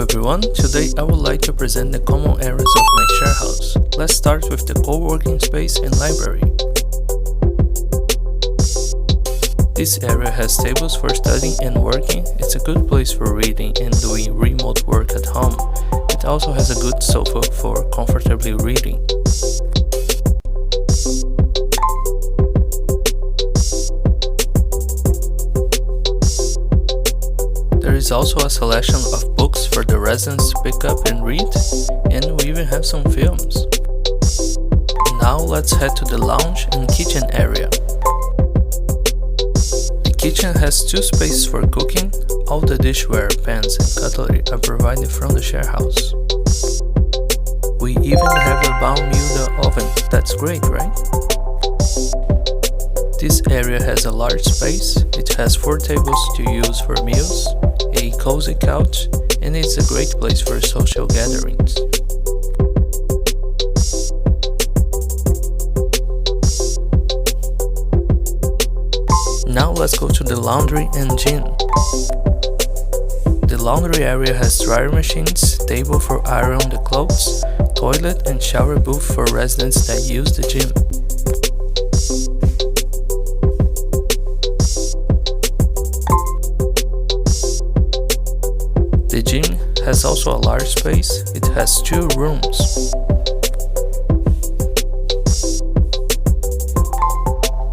everyone, today I would like to present the common areas of my share house. Let's start with the co-working space and library. This area has tables for studying and working. It's a good place for reading and doing remote work at home. It also has a good sofa for comfortably reading. There is also a selection of books for the residents to pick up and read, and we even have some films. Now let's head to the lounge and kitchen area. The kitchen has two spaces for cooking. All the dishware, pans and cutlery are provided from the share house. We even have a Bermuda oven. That's great, right? This area has a large space. It has 4 tables to use for meals, a cozy couch, and it's a great place for social gatherings. Now let's go to the laundry and gym. The laundry area has dryer machines, table for ironing the clothes, toilet and shower booth for residents that use the gym. The gym has also a large space. It has 2 rooms.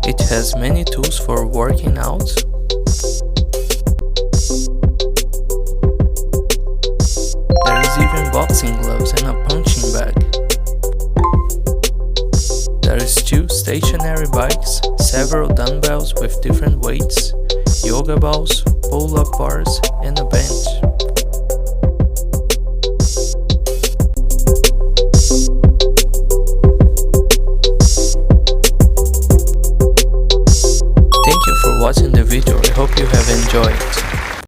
It has many tools for working out. There is even boxing gloves and a punching bag. There is 2 stationary bikes, several dumbbells with different weights, yoga balls, pull-up bars, and a bench. Thank you for watching the video. I hope you have enjoyed.